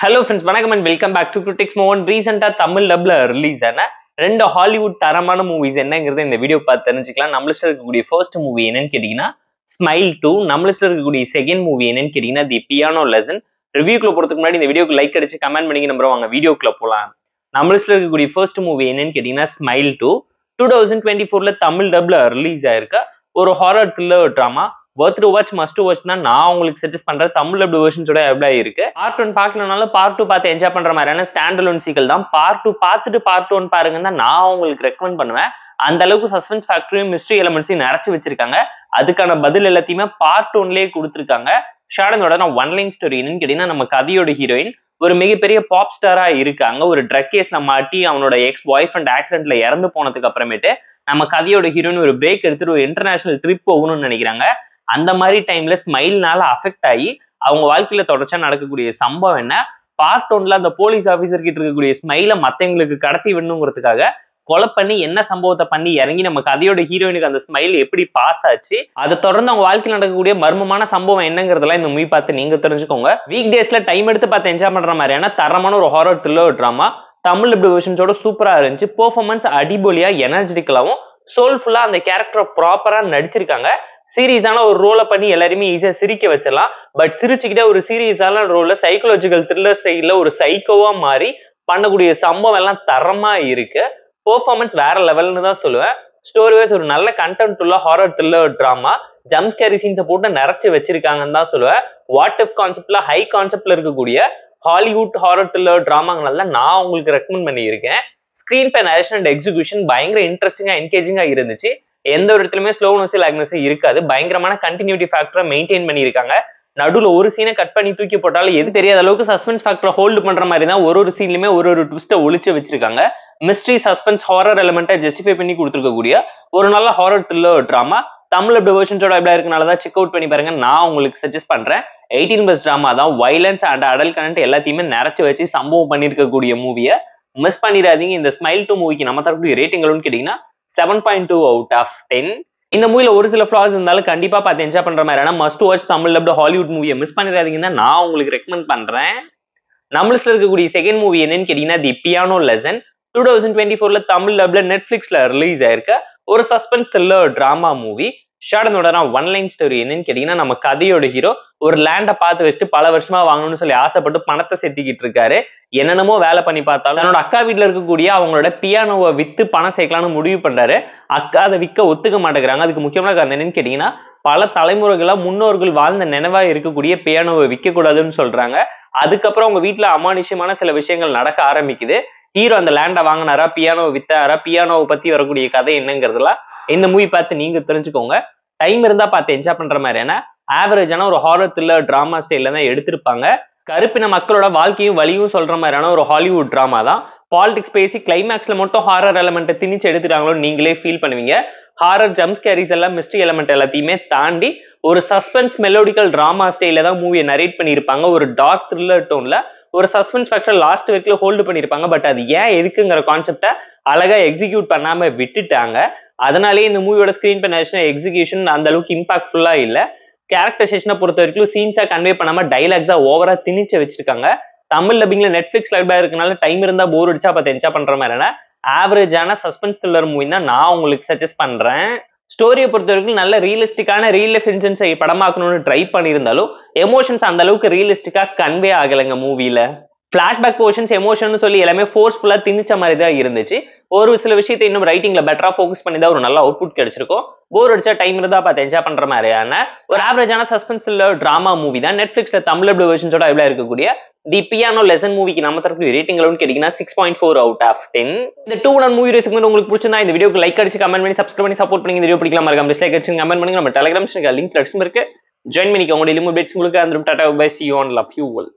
Hello friends, வணக்கம் and welcome back to critics மோகன். ரீசெண்டாக தமிழ் டப்ல ரிலீஸ் ஆன ரெண்டு ஹாலிவுட் தரமான மூவிஸ் என்னங்கிறத இந்த வீடியோ பார்த்து தெரிஞ்சுக்கலாம். நம்ம லிஸ்ட்ல இருக்கக்கூடிய ஃபர்ஸ்ட் மூவி என்னன்னு கேட்டீங்கன்னா ஸ்மைல் 2. நம்ம லிஸ்ட்ல இருக்கக்கூடிய செகண்ட் மூவி என்னன்னு கேட்டீங்கன்னா தி பியானோ லெசன். ரிவ்யூக்குள்ள போறதுக்கு முன்னாடி இந்த வீடியோக்கு லைக் அடிச்சு கமெண்ட் பண்ணிங்க நம்புறோம். வாங்க வீடியோக்குள்ள போலாம். நம்ம லிஸ்ட்ல இருக்கக்கூடிய ஃபர்ஸ்ட் மூவி என்னன்னு கேட்டீங்கன்னா ஸ்மைல் 2. 2024 தமிழ் டப்ல ரிலீஸ் ஆயிருக்க ஒரு horror thriller drama. Worth to watch, must to watch தான் நான் உங்களுக்கு சஜஸ்ட் பண்றேன். தமிழ் டப் வெர்ஷன்ஸோட எவ்வளோ இருக்கு. பார்ட் 1 பார்க்கலனாலும் பார்ட் 2 பார்த்து என்ஜாய் பண்ற மாதிரியான ஸ்டாண்ட் அலோன் சீக்வல் தான். பார்ட் 2 பார்த்துட்டு பார்ட் 1 பாருங்கன்னு தான் நான் உங்களுக்கு ரெக்கமெண்ட் பண்ணுவேன். அந்த அளவுக்கு சஸ்பென்ஸ் ஃபேக்டரியும் மிஸ்ட்ரி எலமெண்ட்ஸையும் நிறைச்சு வச்சிருக்காங்க. அதுக்கான பதில் எல்லாத்தையுமே பார்ட் 1லயே கொடுத்துருக்காங்க. ஷாடனோட நான் ஒன் லைன் ஸ்டோரி என்னன்னு கேட்டீங்கன்னா, நம்ம கதையோட ஹீரோயின் ஒரு மிகப்பெரிய பாப் ஸ்டாரா இருக்காங்க. ஒரு ட்ரக் கேஸ்ல மாட்டி அவனோட எக்ஸ் பாய் ஃப்ரெண்ட் ஆக்சிடென்ட்ல இறந்து போனதுக்கு அப்புறமேட்டு நம்ம கதையோட ஹீரோயின் ஒரு பிரேக் எடுத்துட்டு ஒரு இன்டர்நேஷனல் ட்ரிப் போகணும்னு நினைக்கிறாங்க. அந்த மாதிரி டைம்ல ஸ்மைல்னால அஃபெக்ட் ஆகி அவங்க வாழ்க்கையில தொடர்ச்சியா நடக்கக்கூடிய சம்பவம் என்ன, பார்ட் 1ல அந்த போலீஸ் ஆபீசர் கிட்ட இருக்கக்கூடிய ஸ்மைல மத்தவங்களுக்கு கடத்தி விடணுங்கிறதுக்காக கொலை பண்ணி என்ன சம்பவத்தை பண்ணி இறங்கி நம்ம கதையோட ஹீரோயினுக்கு அந்த ஸ்மைல் எப்படி பாஸ் ஆச்சு, அதை தொடர்ந்து அவங்க வாழ்க்கையில் நடக்கக்கூடிய மர்மமான சம்பவம் என்னங்கிறதெல்லாம் இந்த மூவி பார்த்து நீங்க தெரிஞ்சுக்கோங்க. வீக் டேஸ்ல டைம் எடுத்து பார்த்து என்ஜாய் பண்ற மாதிரியான தரமான ஒரு ஹாரர் த்ரில்லர் டிராமா. தமிழ் வெர்ஷன்ஸோட சூப்பரா இருந்துச்சு. பெர்ஃபார்மன்ஸ் அடிபொலியா எனர்ஜெட்டிக்கலாவும் சோல்ஃபுல்லா அந்த கேரக்டரை ப்ராப்பரா நடிச்சிருக்காங்க. சீரியஸான ஒரு ரோலை பண்ணி எல்லாருமே ஈஸியா சிரிக்க வச்சிடலாம். பட் சிரிச்சுக்கிட்டே ஒரு சீரியஸான ரோல சைக்கோலஜிக்கல் த்ரில்லர் ஸ்டைல ஒரு சைக்கோவா மாறி பண்ணக்கூடிய சம்பவம் எல்லாம் தரமா இருக்கு. பெர்ஃபார்மன்ஸ் வேற லெவல்னு தான் சொல்லுவேன். ஸ்டோரி வைஸ் ஒரு நல்ல கண்டென்ட் உள்ள horror thriller drama. Jump scary சீன்ஸை போட்டு நிறைச்சு வச்சிருக்காங்கன்னு தான் சொல்லுவேன். வாட் இஃப் கான்செப்ட்ல ஹை கான்செப்ட்ல இருக்கக்கூடிய ஹாலிவுட் ஹாரர் த்ரில்லர் டிராமாங்கள்ல நான் உங்களுக்கு ரெக்கமெண்ட் பண்ணியிருக்கேன். Screen pay narration and execution பயங்கர இன்ட்ரெஸ்டிங்கா என்கேஜிங்கா இருந்துச்சு. எந்த ஒரு இடத்துலயுமே ஸ்லோனஸ் லாக்னஸ் இருக்காது. பயங்கரமான கண்டினியூட்டி ஃபேக்டரை மெயின்டைன் பண்ணியிருக்காங்க. நடுவில் ஒரு சீனை கட் பண்ணி தூக்கி போட்டாலும் எது தெரியாத அளவுக்கு சஸ்பென்ஸ் ஃபேக்டரை ஹோல்டு பண்ற மாதிரி தான் ஒரு சீன்லயுமே ஒரு ட்விஸ்ட்டை ஒளிச்சு வச்சிருக்காங்க. மிஸ்ட்ரி, சஸ்பென்ஸ், ஹாரர் எலிமெண்ட்டை ஜஸ்டிஃபை பண்ணி கொடுத்துருக்கக்கூடிய ஒரு நல்ல ஹாரர் த்ரில்லர் டிராமா. தமிழ் வெர்ஷன்ஸோட எப்படி இருக்கனால தான் செக் அவுட் பண்ணி பாருங்க நான் உங்களுக்கு சஜஸ்ட் பண்றேன். 18+ டிராமா தான். வயலன்ஸ் அண்ட் அடல்ட் கண்டென்ட் எல்லாத்தையுமே நிறைச்சு வச்சு சம்பவம் பண்ணிருக்கக்கூடிய மூவியை மிஸ் பண்ணிடாதீங்க. இந்த ஸ்மைல் 2 மூவிக்கு நம்ம தரக்கூடிய ரேட்டிங் எவ்வளோன்னு கேட்டீங்கன்னா 7.2 out of 10. இந்த மூவில ஒரு சில ஃபிளாஸ் இருந்தாலும் கண்டிப்பா பார்த்து என்ஜாய் பண்ற மாதிரி மஸ்ட் வாட்ச் தமிழ் டப்ல ஹாலிவுட் மூவியை மிஸ் பண்ணிடாதீங்கன்னா நான் உங்களுக்கு ரெக்கமெண்ட் பண்றேன். நம்ம லிஸ்ட்ல இருக்கக்கூடிய செகண்ட் மூவி என்னன்னு கேட்டீங்கன்னா தி பியானோ லெசன். 2024 தமிழ் டப்ல நெட்ஃபிளிக்ஸ்ல ரிலீஸ் ஆயிருக்க ஒரு சஸ்பென்ஸ் த்ரில்லர் டிராமா மூவி. ஷாடனோட நான் ஒன் லைன் ஸ்டோரி என்னன்னு கேட்டீங்கன்னா, நம்ம கதையோட ஹீரோ ஒரு லேண்டை பார்த்து வச்சுட்டு பல வருஷமா வாங்கணும்னு சொல்லி ஆசைப்பட்டு பணத்தை சேர்த்திக்கிட்டு இருக்காரு. என்னென்னமோ வேலை பண்ணி பார்த்தாலும் தன்னோட அக்கா வீட்டுல இருக்கக்கூடிய அவங்களோட பியானோவை வித்து பணம் சேர்க்கலாம்னு முடிவு பண்றாரு. அக்கா அதை விற்க ஒத்துக்க மாட்டேங்கிறாங்க. அதுக்கு முக்கியமான காரணம் என்னன்னு கேட்டீங்கன்னா, பல தலைமுறைகளா முன்னோர்கள் வாழ்ந்த நினைவா இருக்கக்கூடிய பியானோவை விற்க கூடாதுன்னு சொல்றாங்க. அதுக்கப்புறம் அவங்க வீட்டுல அமானுஷ்யமான சில விஷயங்கள் நடக்க ஆரம்பிக்குது. ஹீரோ அந்த லேண்டை வாங்கினாரா, பியானோவை வித்தாரா, பியானோவை பத்தி வரக்கூடிய கதை என்னங்கிறதுலாம் இந்த மூவி பார்த்து நீங்க தெரிஞ்சுக்கோங்க. டைம் இருந்தா பார்த்து என்ஜாய் பண்ற மாதிரியான ஆவரேஜான ஒரு ஹாரர் த்ரில்லர் டிராமா ஸ்டைல தான் எடுத்திருப்பாங்க. கருப்பின மக்களோட வாழ்க்கையும் வலியும் சொல்ற மாதிரியான ஒரு ஹாலிவுட் டிராமா தான். பாலிடிக்ஸ் பேசி கிளைமேக்ஸ்ல மட்டும் ஹாரர் எலமெண்ட்டை திணிச்சு எடுத்துட்டாங்களோன்னு நீங்களே ஃபீல் பண்ணுவீங்க. ஹாரர் ஜம்ப் ஸ்கேரிஸ் எல்லாம் மிஸ்ட்ரி எலமெண்ட் எல்லாத்தையுமே தாண்டி ஒரு சஸ்பென்ஸ் மெலோடிக்கல் டிராமா ஸ்டைல தான் மூவியை நரேட் பண்ணியிருப்பாங்க. ஒரு டார்க் த்ரில்லர் டோன்ல ஒரு சஸ்பென்ஸ் ஃபேக்டர் லாஸ்ட் வரைக்கும் ஹோல்டு பண்ணியிருப்பாங்க. பட் அது ஏன் எதுக்குங்கிற கான்செப்டை அழகா எக்ஸிக்யூட் பண்ணாம விட்டுட்டாங்க. அதனாலேயே இந்த மூவியோட ஸ்கிரீன் பெனேஷன் எக்ஸிகியூஷன் அந்த அளவுக்கு இம்பாக்ட்ஃபுல்லா இல்ல. கேரக்டரைசேஷனை பொறுத்த வரைக்கும் சீன்ஸா கன்வே பண்ணாம டைலாக்ஸா ஓவரா திணிச்சு வச்சிருக்காங்க. தமிழ் டப்பிங்ல நெட்ஃபிளிக்ஸ் லைவ் இருக்கனால டைம் இருந்தா போர் அடிச்சா பார்த்து என்ஜாய் பண்ற மாதிரியான ஆவரேஜான சஸ்பென்ஸ் த்ரில்லர் மூவி தான் நான் உங்களுக்கு சஜஸ்ட் பண்றேன். ஸ்டோரியை பொறுத்த வரைக்கும் நல்ல ரியலிஸ்டிக்கான ரியல் லைஃப் இன்சிடென்ட்ஸை படமாக்கணும்னு ட்ரை பண்ணியிருந்தாலும் எமோஷன்ஸ் அந்த அளவுக்கு ரியலிஸ்டிக்கா கன்வே ஆகலைங்க மூவில. பிளாஷ்பேக் போர்ஷன்ஸ் எமோஷன் சொல்லி எல்லாமே ஃபோர்ஸ்ஃபுல்லா திணிச்ச மாதிரி தான் இருந்துச்சு. ஒரு சில விஷயத்தை இன்னும் ரைட்டிங்ல பெட்டரா ஃபோக்கஸ் பண்ணி தான் ஒரு நல்ல அவுட்புட் கிடைச்சிருக்கும். போர் அடிச்சா டைம் இருந்தா பார்த்து என்ஜாய் பண்ற மாதிரியான ஒரு ஆவரேஜான சஸ்பென்ஸ் த்ரில்லர் டிராமா மூவி தான். நெட்ஃபிளிக்ஸ்ல தமிழ் வெர்ஷன்ஸோட எவ்வளவு இருக்கக்கூடிய தி பியானோ லெசன் மூவிக்கு நம்ம தரக்கூடிய ரேட்டிங் எவ்வளவுன்னு கேட்டீங்கன்னா 6.4 out of 10. இந்த 2 மூவி ரெசிமெண்ட் உங்களுக்கு பிடிச்சிருந்தா இந்த வீடியோக்கு லைக் அடிச்சு கமெண்ட் பண்ணி சப்ஸ்கிரைப் பண்ணி சப்போர்ட் பண்ணி இந்த வீடியோ பிடிக்கலாம் மறக்காம டிஸ்லைக் அடிச்சு கமெண்ட் பண்ணி நம்ம டெலிகிராம் லிங்க் இருக்கு ஜாயின் பண்ணிக்கோங்க. டெய்லி அப்டேட்ஸ் உங்களுக்கு அந்த tata bye see you on love you all.